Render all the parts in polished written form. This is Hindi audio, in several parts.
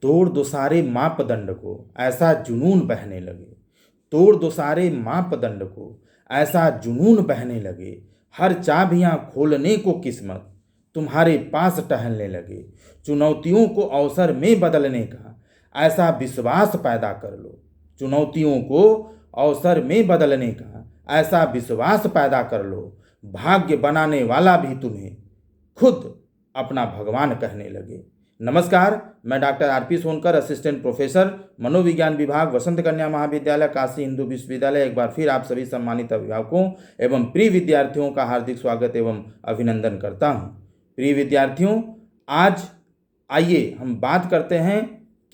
तोड़ दो सारे मापदंड को, ऐसा जुनून बहने लगे। तोड़ दो सारे मापदंड को, ऐसा जुनून बहने लगे। हर चाबियां खोलने को किस्मत तुम्हारे पास टहलने लगे। चुनौतियों को अवसर में बदलने का ऐसा विश्वास पैदा कर लो। चुनौतियों को अवसर में बदलने का ऐसा विश्वास पैदा कर लो। भाग्य बनाने वाला भी तुम्हें खुद अपना भगवान कहने लगे। नमस्कार, मैं doctor RP Sonkar, assistant professor, मनोविज्ञान विभाग, वसंत कन्या महाविद्यालय, काशी हिंदू विश्वविद्यालय। एक बार फिर आप सभी सम्मानित अभिभावकों एवं प्रिय विद्यार्थियों का हार्दिक स्वागत एवं अभिनंदन करता हूं। प्रिय विद्यार्थियों, आज आइए हम बात करते हैं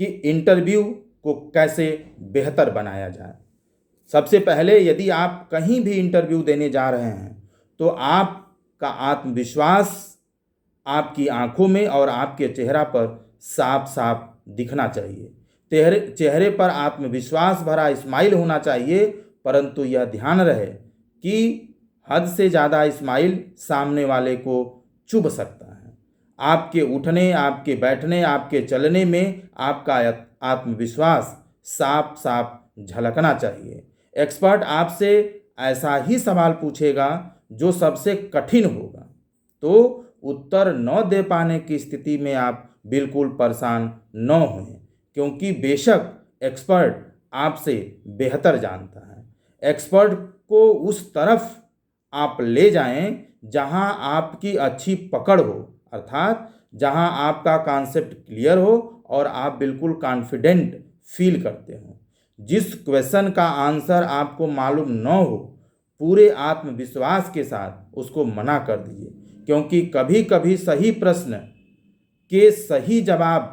कि इंटरव्यू को कैसे बेहतर बनाया जाए। सबसे पहले, यदि आप कहीं भी इंटरव्यू देने जा रहे हैं तो आपका आत्मविश्वास आपकी आंखों में और आपके चेहरा पर साफ साफ दिखना चाहिए। चेहरे पर आत्मविश्वास भरा स्माइल होना चाहिए, परंतु यह ध्यान रहे कि हद से ज़्यादा स्माइल सामने वाले को चुभ सकता है। आपके उठने, आपके बैठने, आपके चलने में आपका आत्मविश्वास साफ साफ झलकना चाहिए। एक्सपर्ट आपसे ऐसा ही सवाल पूछेगा जो सबसे कठिन होगा, तो उत्तर न दे पाने की स्थिति में आप बिल्कुल परेशान न हों, क्योंकि बेशक एक्सपर्ट आपसे बेहतर जानता है। एक्सपर्ट को उस तरफ आप ले जाएं जहां आपकी अच्छी पकड़ हो, अर्थात जहां आपका कॉन्सेप्ट क्लियर हो और आप बिल्कुल कॉन्फिडेंट फील करते हो। जिस क्वेश्चन का आंसर आपको मालूम न हो, पूरे आत्मविश्वास के साथ उसको मना कर दीजिए, क्योंकि कभी कभी सही प्रश्न के सही जवाब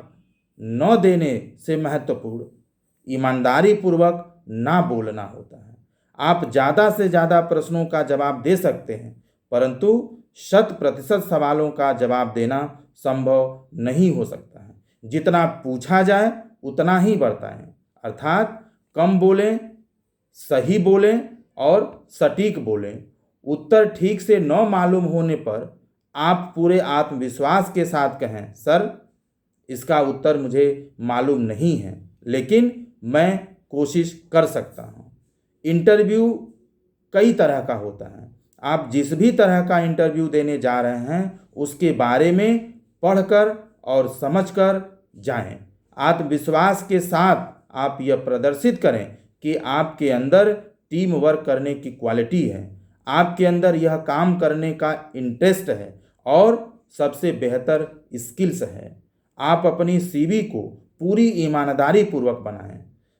न देने से महत्वपूर्ण ईमानदारी पूर्वक ना बोलना होता है। आप ज़्यादा से ज़्यादा प्रश्नों का जवाब दे सकते हैं, परंतु 100% सवालों का जवाब देना संभव नहीं हो सकता है। जितना पूछा जाए उतना ही बताएं, अर्थात कम बोलें, सही बोलें और सटीक बोलें। उत्तर ठीक से न मालूम होने पर आप पूरे आत्मविश्वास के साथ कहें, सर इसका उत्तर मुझे मालूम नहीं है, लेकिन मैं कोशिश कर सकता हूँ। इंटरव्यू कई तरह का होता है। आप जिस भी तरह का इंटरव्यू देने जा रहे हैं उसके बारे में पढ़कर और समझकर जाएं। आत्मविश्वास के साथ आप यह प्रदर्शित करें कि आपके अंदर टीम वर्क करने की क्वालिटी है, आपके अंदर यह काम करने का इंटरेस्ट है और सबसे बेहतर स्किल्स है। आप अपनी सीवी को पूरी ईमानदारी पूर्वक बनाएं।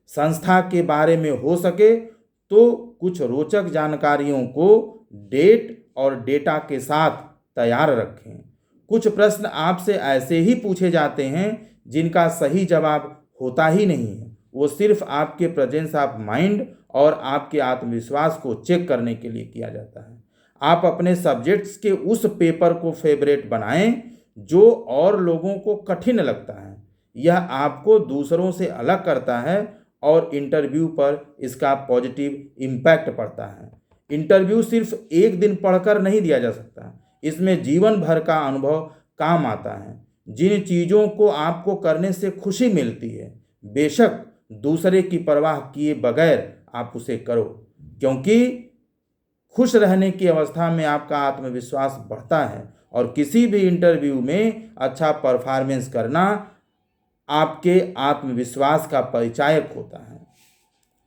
संस्था के बारे में हो सके तो कुछ रोचक जानकारियों को डेट और डेटा के साथ तैयार रखें। कुछ प्रश्न आपसे ऐसे ही पूछे जाते हैं जिनका सही जवाब होता ही नहीं है। वो सिर्फ आपके प्रेजेंस ऑफ माइंड और आपके आत्मविश्वास को चेक करने के लिए किया जाता है। आप अपने सब्जेक्ट्स के उस पेपर को फेवरेट बनाएं जो और लोगों को कठिन लगता है। यह आपको दूसरों से अलग करता है और इंटरव्यू पर इसका पॉजिटिव इम्पैक्ट पड़ता है। इंटरव्यू सिर्फ एक दिन पढ़कर नहीं दिया जा सकता, इसमें जीवन भर का अनुभव काम आता है। जिन चीज़ों को आपको करने से खुशी मिलती है, बेशक दूसरे की परवाह किए बगैर आप उसे करो, क्योंकि खुश रहने की अवस्था में आपका आत्मविश्वास बढ़ता है और किसी भी इंटरव्यू में अच्छा परफॉर्मेंस करना आपके आत्मविश्वास का परिचायक होता है।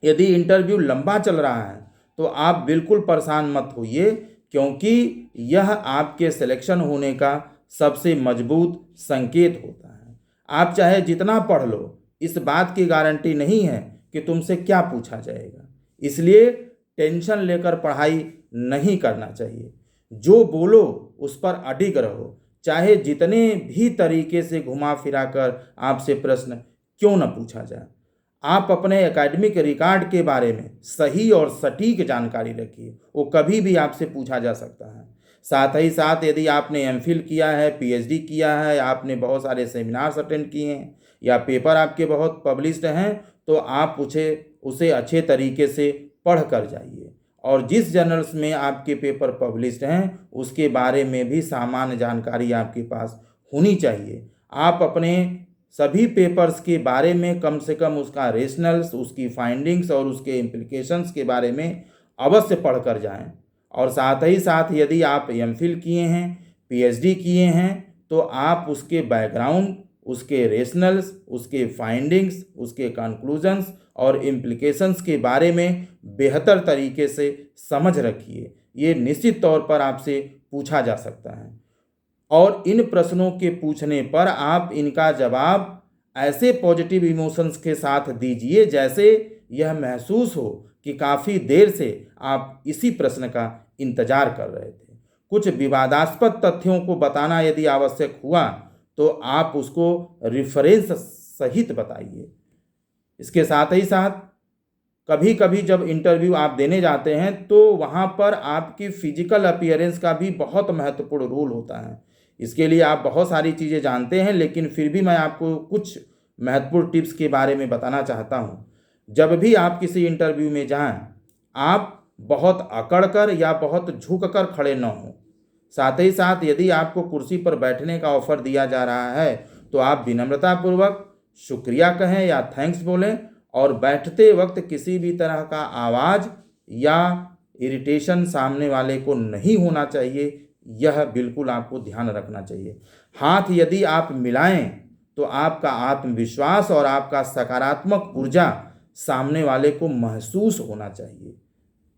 यदि इंटरव्यू लंबा चल रहा है तो आप बिल्कुल परेशान मत होइए, क्योंकि यह आपके सिलेक्शन होने का सबसे मजबूत संकेत होता है। आप चाहे जितना पढ़ लो, इस बात की गारंटी नहीं है कि तुमसे क्या पूछा जाएगा, इसलिए टेंशन लेकर पढ़ाई नहीं करना चाहिए। जो बोलो उस पर अडिग रहो, चाहे जितने भी तरीके से घुमा फिरा कर आपसे प्रश्न क्यों न पूछा जाए। आप अपने एकेडमिक रिकॉर्ड के बारे में सही और सटीक जानकारी रखिए, वो कभी भी आपसे पूछा जा सकता है। साथ ही साथ यदि आपने एमफिल किया है, पीएचडी किया है, आपने बहुत सारे सेमिनार्स अटेंड किए हैं या पेपर आपके बहुत पब्लिश्ड हैं, तो आप उसे अच्छे तरीके से पढ़ कर जाइए और जिस जर्नल्स में आपके पेपर पब्लिश्ड हैं उसके बारे में भी सामान्य जानकारी आपके पास होनी चाहिए। आप अपने सभी पेपर्स के बारे में कम से कम उसका रेशनल्स, उसकी फाइंडिंग्स और उसके इम्प्लीकेशंस के बारे में अवश्य पढ़ कर जाएं। और साथ ही साथ यदि आप एमफिल किए हैं, पीएचडी किए हैं, तो आप उसके बैकग्राउंड, उसके रेशनल्स, उसके फाइंडिंग्स, उसके कंक्लूजन्स और इम्प्लीकेशंस के बारे में बेहतर तरीके से समझ रखिए। ये निश्चित तौर पर आपसे पूछा जा सकता है और इन प्रश्नों के पूछने पर आप इनका जवाब ऐसे पॉजिटिव इमोशंस के साथ दीजिए जैसे यह महसूस हो कि काफ़ी देर से आप इसी प्रश्न का इंतजार कर रहे थे। कुछ विवादास्पद तथ्यों को बताना यदि आवश्यक हुआ तो आप उसको रिफरेंस सहित बताइए। इसके साथ ही साथ कभी कभी जब इंटरव्यू आप देने जाते हैं तो वहाँ पर आपकी फिजिकल अपीयरेंस का भी बहुत महत्वपूर्ण रोल होता है। इसके लिए आप बहुत सारी चीज़ें जानते हैं, लेकिन फिर भी मैं आपको कुछ महत्वपूर्ण टिप्स के बारे में बताना चाहता हूँ। जब भी आप किसी इंटरव्यू में जाएं, आप बहुत अकड़ कर या बहुत झुक कर खड़े न हों। साथ ही साथ यदि आपको कुर्सी पर बैठने का ऑफर दिया जा रहा है तो आप विनम्रतापूर्वक शुक्रिया कहें या थैंक्स बोलें और बैठते वक्त किसी भी तरह का आवाज़ या इरिटेशन सामने वाले को नहीं होना चाहिए। यह बिल्कुल आपको ध्यान रखना चाहिए। हाथ यदि आप मिलाएं तो आपका आत्मविश्वास और आपका सकारात्मक ऊर्जा सामने वाले को महसूस होना चाहिए।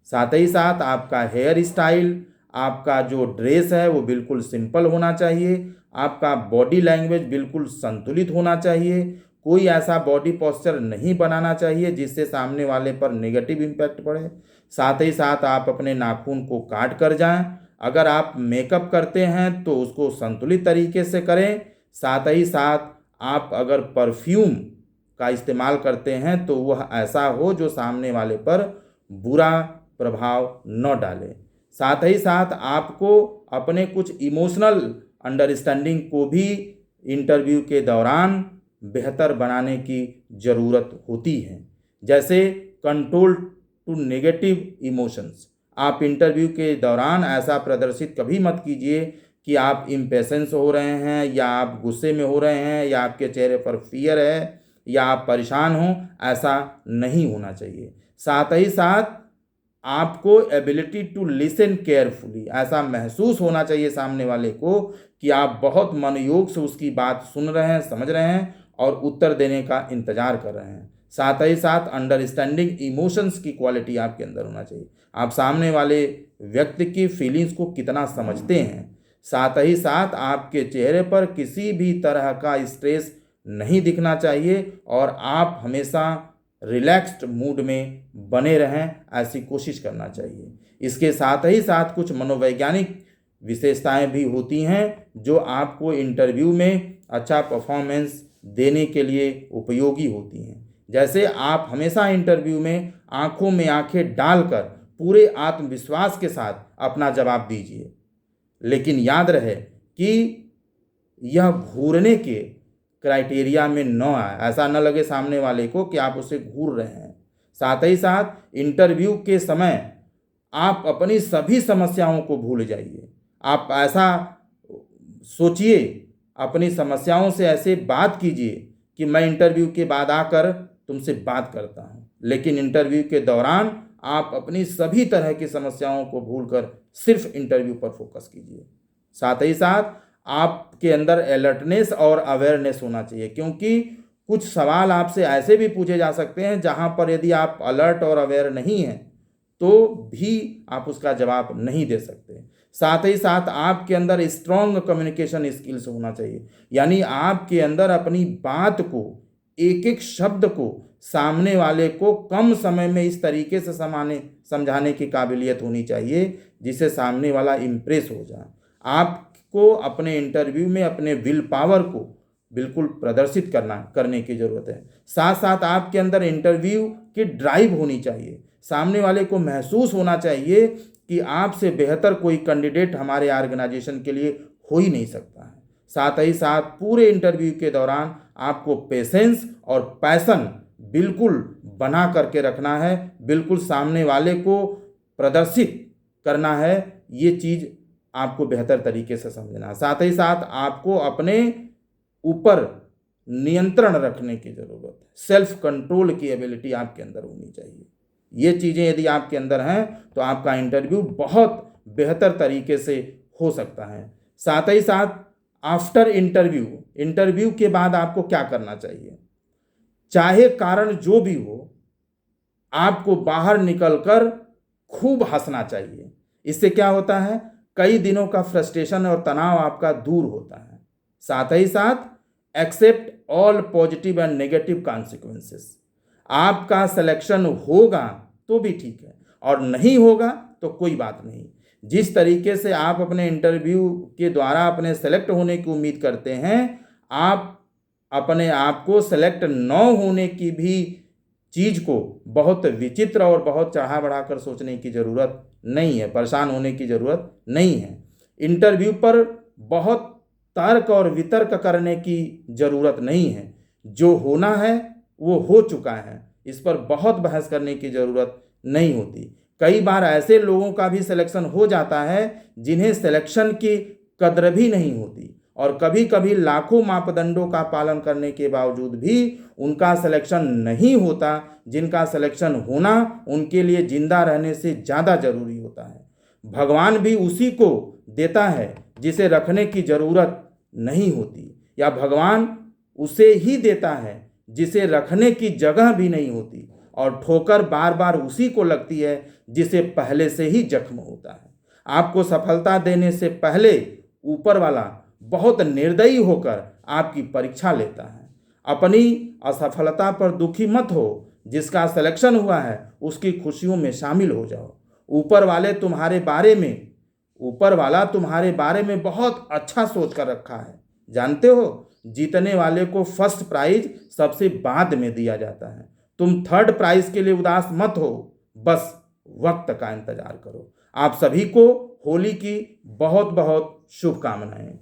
साथ ही साथ आपका हेयर स्टाइल, आपका जो ड्रेस है वो बिल्कुल सिंपल होना चाहिए। आपका बॉडी लैंग्वेज बिल्कुल संतुलित होना चाहिए। कोई ऐसा बॉडी पोस्चर नहीं बनाना चाहिए जिससे सामने वाले पर नेगेटिव इम्पैक्ट पड़े। साथ ही साथ आप अपने नाखून को काट कर जाएं। अगर आप मेकअप करते हैं तो उसको संतुलित तरीके से करें। साथ ही साथ आप अगर परफ्यूम का इस्तेमाल करते हैं तो वह ऐसा हो जो सामने वाले पर बुरा प्रभाव न डाले। साथ ही साथ आपको अपने कुछ इमोशनल अंडरस्टैंडिंग को भी इंटरव्यू के दौरान बेहतर बनाने की ज़रूरत होती है। जैसे कंट्रोल टू नेगेटिव इमोशंस। आप इंटरव्यू के दौरान ऐसा प्रदर्शित कभी मत कीजिए कि आप इम्पेशेंस हो रहे हैं या आप गुस्से में हो रहे हैं या आपके चेहरे पर फियर है या आप परेशान हों। ऐसा नहीं होना चाहिए। साथ ही साथ आपको एबिलिटी टू लिसन केयरफुली, ऐसा महसूस होना चाहिए सामने वाले को कि आप बहुत मनोयोग से उसकी बात सुन रहे हैं, समझ रहे हैं और उत्तर देने का इंतजार कर रहे हैं। साथ ही साथ अंडरस्टैंडिंग इमोशंस की क्वालिटी आपके अंदर होना चाहिए। आप सामने वाले व्यक्ति की फीलिंग्स को कितना समझते हैं। साथ ही साथ आपके चेहरे पर किसी भी तरह का स्ट्रेस नहीं दिखना चाहिए और आप हमेशा रिलैक्स्ड मूड में बने रहें, ऐसी कोशिश करना चाहिए। इसके साथ ही साथ कुछ मनोवैज्ञानिक विशेषताएं भी होती हैं जो आपको इंटरव्यू में अच्छा परफॉर्मेंस देने के लिए उपयोगी होती हैं। जैसे आप हमेशा इंटरव्यू में आंखों में आंखें डालकर पूरे आत्मविश्वास के साथ अपना जवाब दीजिए, लेकिन याद रहे कि यह घूरने के क्राइटेरिया में न आए। ऐसा न लगे सामने वाले को कि आप उसे घूर रहे हैं। साथ ही साथ इंटरव्यू के समय आप अपनी सभी समस्याओं को भूल जाइए। आप ऐसा सोचिए, अपनी समस्याओं से ऐसे बात कीजिए कि मैं इंटरव्यू के बाद आकर तुमसे बात करता हूँ, लेकिन इंटरव्यू के दौरान आप अपनी सभी तरह की समस्याओं को भूलकर सिर्फ इंटरव्यू पर फोकस कीजिए। साथ ही साथ आपके अंदर अलर्टनेस और अवेयरनेस होना चाहिए, क्योंकि कुछ सवाल आपसे ऐसे भी पूछे जा सकते हैं जहां पर यदि आप अलर्ट और अवेयर नहीं हैं तो भी आप उसका जवाब नहीं दे सकते। साथ ही साथ आपके अंदर स्ट्रॉन्ग कम्युनिकेशन स्किल्स होना चाहिए, यानी आपके अंदर अपनी बात को, एक एक शब्द को सामने वाले को कम समय में इस तरीके से समझाने की काबिलियत होनी चाहिए जिससे सामने वाला इम्प्रेस हो जाए। आपको अपने इंटरव्यू में अपने विल पावर को बिल्कुल प्रदर्शित करने की ज़रूरत है। साथ साथ आपके अंदर इंटरव्यू की ड्राइव होनी चाहिए। सामने वाले को महसूस होना चाहिए कि आपसे बेहतर कोई कैंडिडेट हमारे ऑर्गेनाइजेशन के लिए हो ही नहीं सकता है। साथ ही साथ पूरे इंटरव्यू के दौरान आपको पेशेंस और पैशन बिल्कुल बना करके रखना है, बिल्कुल सामने वाले को प्रदर्शित करना है। ये चीज़ आपको बेहतर तरीके से समझना है। साथ ही साथ आपको अपने ऊपर नियंत्रण रखने की ज़रूरत है, सेल्फ कंट्रोल की एबिलिटी आपके अंदर होनी चाहिए। ये चीज़ें यदि आपके अंदर हैं तो आपका इंटरव्यू बहुत बेहतर तरीके से हो सकता है। साथ ही साथ आफ्टर इंटरव्यू के बाद आपको क्या करना चाहिए, चाहे कारण जो भी हो, आपको बाहर निकलकर खूब हंसना चाहिए। इससे क्या होता है, कई दिनों का फ्रस्ट्रेशन और तनाव आपका दूर होता है। साथ ही साथ accept all positive and negative consequences. आपका सिलेक्शन होगा तो भी ठीक है और नहीं होगा तो कोई बात नहीं। जिस तरीके से आप अपने इंटरव्यू के द्वारा अपने सेलेक्ट होने की उम्मीद करते हैं, आप अपने आप को सेलेक्ट न होने की भी चीज़ को बहुत विचित्र और बहुत चढ़ा बढ़ाकर सोचने की ज़रूरत नहीं है, परेशान होने की ज़रूरत नहीं है। इंटरव्यू पर बहुत तर्क और वितर्क करने की ज़रूरत नहीं है। जो होना है वो हो चुका है, इस पर बहुत बहस करने की ज़रूरत नहीं होती। कई बार ऐसे लोगों का भी सिलेक्शन हो जाता है जिन्हें सिलेक्शन की कद्र भी नहीं होती और कभी कभी लाखों मापदंडों का पालन करने के बावजूद भी उनका सिलेक्शन नहीं होता, जिनका सिलेक्शन होना उनके लिए जिंदा रहने से ज़्यादा जरूरी होता है। भगवान भी उसी को देता है जिसे रखने की ज़रूरत नहीं होती, या भगवान उसे ही देता है जिसे रखने की जगह भी नहीं होती, और ठोकर बार बार उसी को लगती है जिसे पहले से ही जख्म होता है। आपको सफलता देने से पहले ऊपर वाला बहुत निर्दयी होकर आपकी परीक्षा लेता है। अपनी असफलता पर दुखी मत हो, जिसका सिलेक्शन हुआ है उसकी खुशियों में शामिल हो जाओ। ऊपर वाला तुम्हारे बारे में बहुत अच्छा सोच कर रखा है। जानते हो, जीतने वाले को फर्स्ट प्राइज सबसे बाद में दिया जाता है। तुम थर्ड प्राइज के लिए उदास मत हो, बस वक्त का इंतजार करो। आप सभी को होली की बहुत बहुत शुभकामनाएं।